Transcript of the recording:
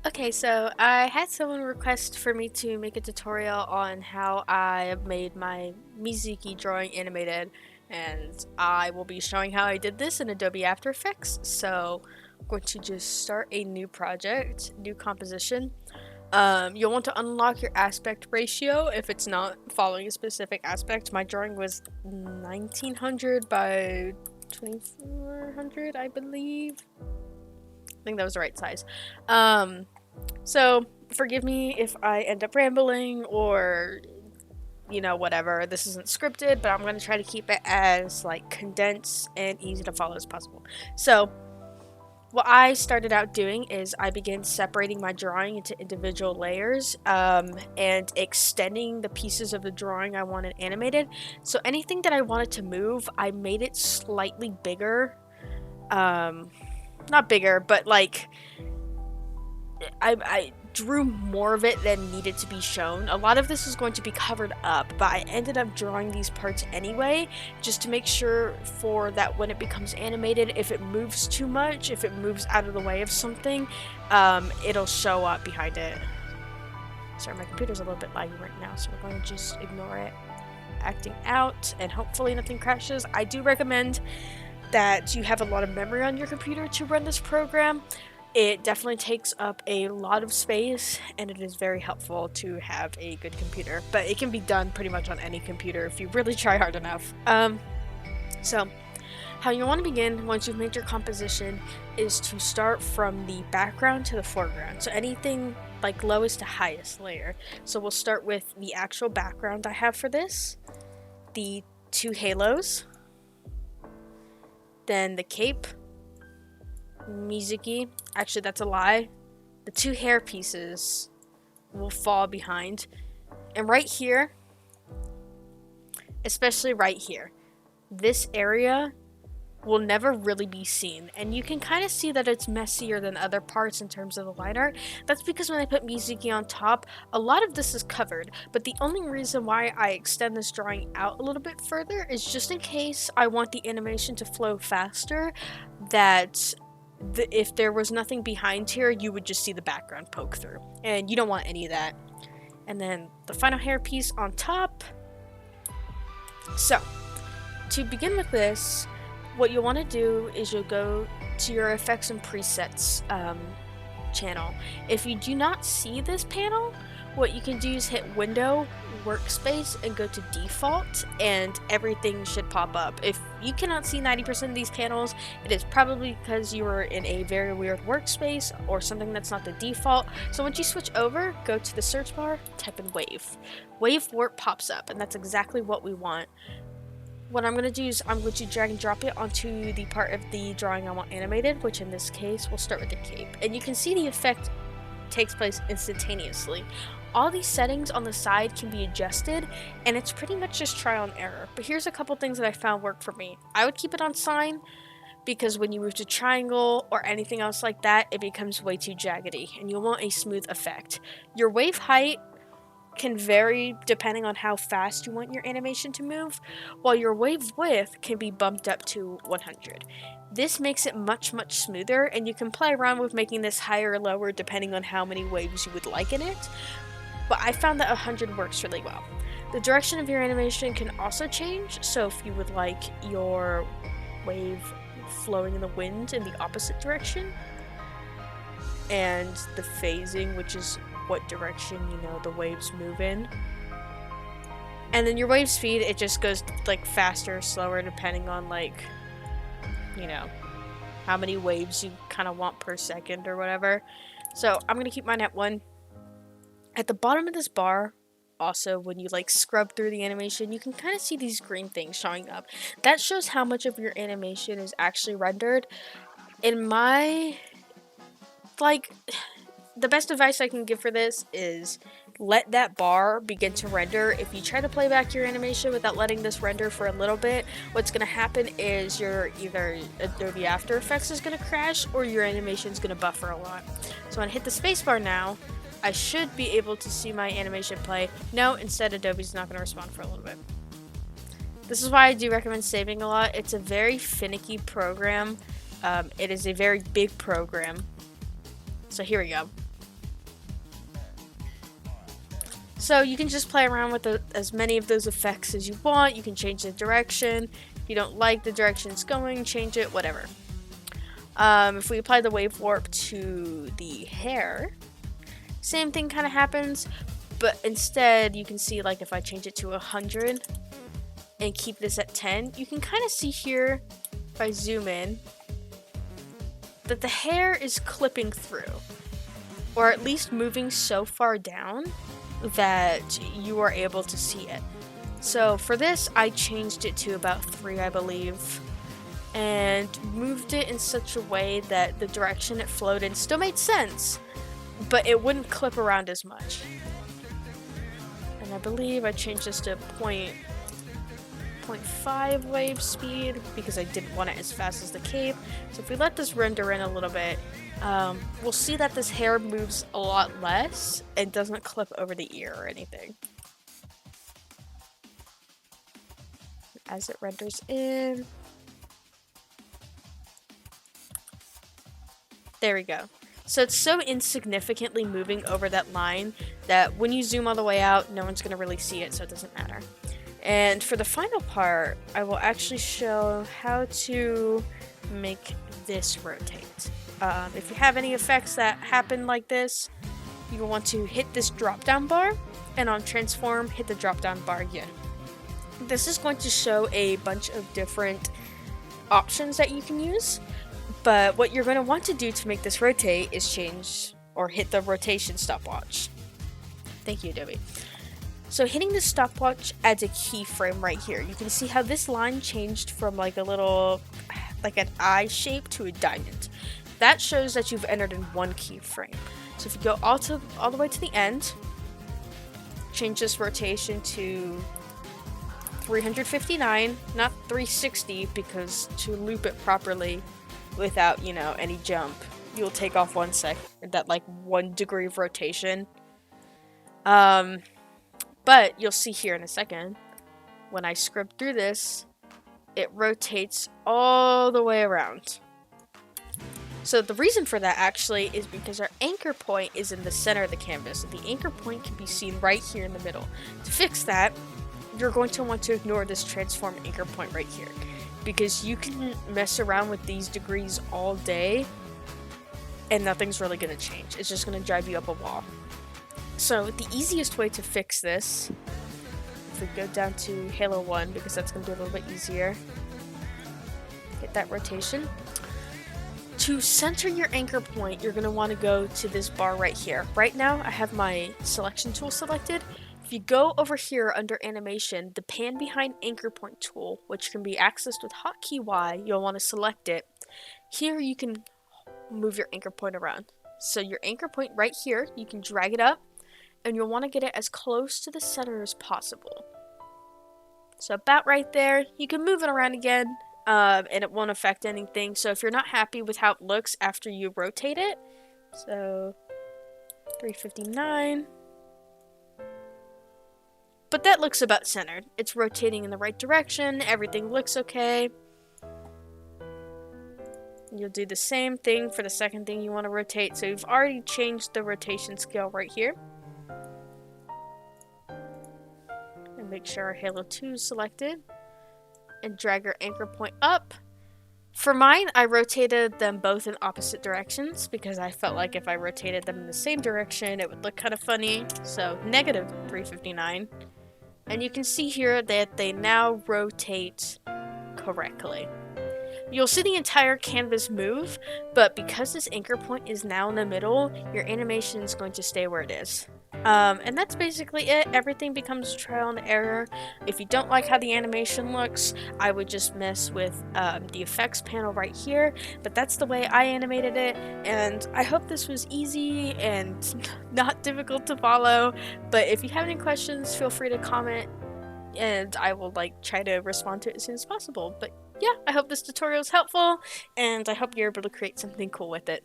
Okay, so I had someone request for me to make a tutorial on how I made my Mizuki drawing animated, and I will be showing how I did this in Adobe After Effects. So I'm going to just start a new project, new composition. You'll want to unlock your aspect ratio if it's not following a specific aspect. My drawing was 1900 by 2400, I believe. I think that was the right size. So forgive me if I end up rambling or whatever. This isn't scripted, but I'm going to try to keep it as like condensed and easy to follow as possible. So what I started out doing is I began separating my drawing into individual layers and extending the pieces of the drawing I wanted animated. So anything that I wanted to move, I made it slightly bigger. Not bigger, but like I drew more of it than needed to be shown. A lot of this is going to be covered up, but I ended up drawing these parts anyway, just to make sure for that when it becomes animated, if it moves too much, if it moves out of the way of something, it'll show up behind it. Sorry, my computer's a little bit laggy right now, so we're going to just ignore it. Acting out, and hopefully nothing crashes. I do recommend that you have a lot of memory on your computer to run this program. It definitely takes up a lot of space, and it is very helpful to have a good computer. But it can be done pretty much on any computer if you really try hard enough. So, how you want to begin once you've made your composition is to start from the background to the foreground. So anything like lowest to highest layer. So we'll start with the actual background I have for this. The two halos. Then the cape. Mizuki. Actually, that's a lie. The two hair pieces will fall behind. And right here, especially right here, this area will never really be seen. And you can kind of see that it's messier than other parts in terms of the line art. That's because when I put Mizuki on top, a lot of this is covered. But the only reason why I extend this drawing out a little bit further is just in case I want the animation to flow faster, that if there was nothing behind here, you would just see the background poke through. And you don't want any of that. And then the final hair piece on top. So, to begin with this, what you'll want to do is you'll go to your effects and presets channel. If you do not see this panel, what you can do is hit window, workspace, and go to default, and everything should pop up. If you cannot see 90% of these panels, it is probably because you are in a very weird workspace or something that's not the default. So once you switch over, go to the search bar, type in wave. Wave warp pops up, and that's exactly what we want. What I'm going to do is I'm going to drag and drop it onto the part of the drawing I want animated, which in this case, we'll start with the cape. And you can see the effect takes place instantaneously. All these settings on the side can be adjusted, and it's pretty much just trial and error. But here's a couple things that I found work for me. I would keep it on sign, because when you move to triangle or anything else like that, it becomes way too jaggedy, and you'll want a smooth effect. Your wave height can vary depending on how fast you want your animation to move, while your wave width can be bumped up to 100. This makes it much smoother, and you can play around with making this higher or lower depending on how many waves you would like in it, but I found that 100 works really well. The direction of your animation can also change, so if you would like your wave flowing in the wind in the opposite direction, and the phasing, which is what direction the waves move in, and then your wave speed, it just goes like faster or slower depending on like how many waves you kind of want per second or whatever. So I'm gonna keep mine at 1. At the bottom of this bar, also when you like scrub through the animation, you can kind of see these green things showing up. That shows how much of your animation is actually rendered. In my the best advice I can give for this is let that bar begin to render. If you try to play back your animation without letting this render for a little bit, what's going to happen is your either Adobe After Effects is going to crash or your animation is going to buffer a lot. So I'm going to hit the spacebar now. I should be able to see my animation play. No, instead Adobe's not going to respond for a little bit. This is why I do recommend saving a lot. It's a very finicky program. It is a very big program. So here we go. So you can just play around with as many of those effects as you want. You can change the direction. If you don't like the direction it's going, change it, whatever. If we apply the wave warp to the hair, same thing kind of happens, but instead you can see, like, if I change it to 100 and keep this at 10, you can kind of see here, if I zoom in, that the hair is clipping through, or at least moving so far down that you are able to see it. So for this, I changed it to about 3, I believe, and moved it in such a way that the direction it flowed in still made sense, but it wouldn't clip around as much. And I believe I changed this to 0.5 wave speed because I didn't want it as fast as the cape. So if we let this render in a little bit, we'll see that this hair moves a lot less and doesn't clip over the ear or anything. As it renders in, there we go. So it's so insignificantly moving over that line that when you zoom all the way out, no one's going to really see it, so it doesn't matter. And for the final part, I will actually show how to make this rotate. If you have any effects that happen like this, you will want to hit this drop down bar, and on transform, hit the drop down bar again. This is going to show a bunch of different options that you can use. But what you're going to want to do to make this rotate is change or hit the rotation stopwatch. Thank you, Adobe. So hitting the stopwatch adds a keyframe right here. You can see how this line changed from like a little, like an eye shape to a diamond. That shows that you've entered in one keyframe. So if you go all the way to the end, change this rotation to 359, not 360, because to loop it properly without, any jump, you'll take off 1 second, that like 1 degree of rotation. But you'll see here in a second, when I script through this, it rotates all the way around. So the reason for that actually is because our anchor point is in the center of the canvas. The anchor point can be seen right here in the middle. To fix that, you're going to want to ignore this transform anchor point right here, because you can mess around with these degrees all day and nothing's really going to change. It's just going to drive you up a wall. So the easiest way to fix this, if we go down to Halo 1, because that's going to be a little bit easier, hit that rotation. To center your anchor point, you're going to want to go to this bar right here. Right now, I have my selection tool selected. If you go over here under animation, the pan behind anchor point tool, which can be accessed with hotkey Y, you'll want to select it. Here you can move your anchor point around. So your anchor point right here, you can drag it up, and you'll want to get it as close to the center as possible. So about right there, you can move it around again, and it won't affect anything. So if you're not happy with how it looks after you rotate it, so 359. But that looks about centered. It's rotating in the right direction. Everything looks okay. You'll do the same thing for the second thing you want to rotate. So you've already changed the rotation scale right here. And make sure our Halo 2 is selected. And drag your anchor point up. For mine, I rotated them both in opposite directions because I felt like if I rotated them in the same direction, it would look kind of funny. So negative 359. And you can see here that they now rotate correctly. You'll see the entire canvas move, but because this anchor point is now in the middle, your animation is going to stay where it is. And that's basically it. Everything becomes trial and error. If you don't like how the animation looks, I would just mess with the effects panel right here, but that's the way I animated it, and I hope this was easy and not difficult to follow. But if you have any questions, feel free to comment, and I will try to respond to it as soon as possible. But yeah, I hope this tutorial is helpful, and I hope you're able to create something cool with it.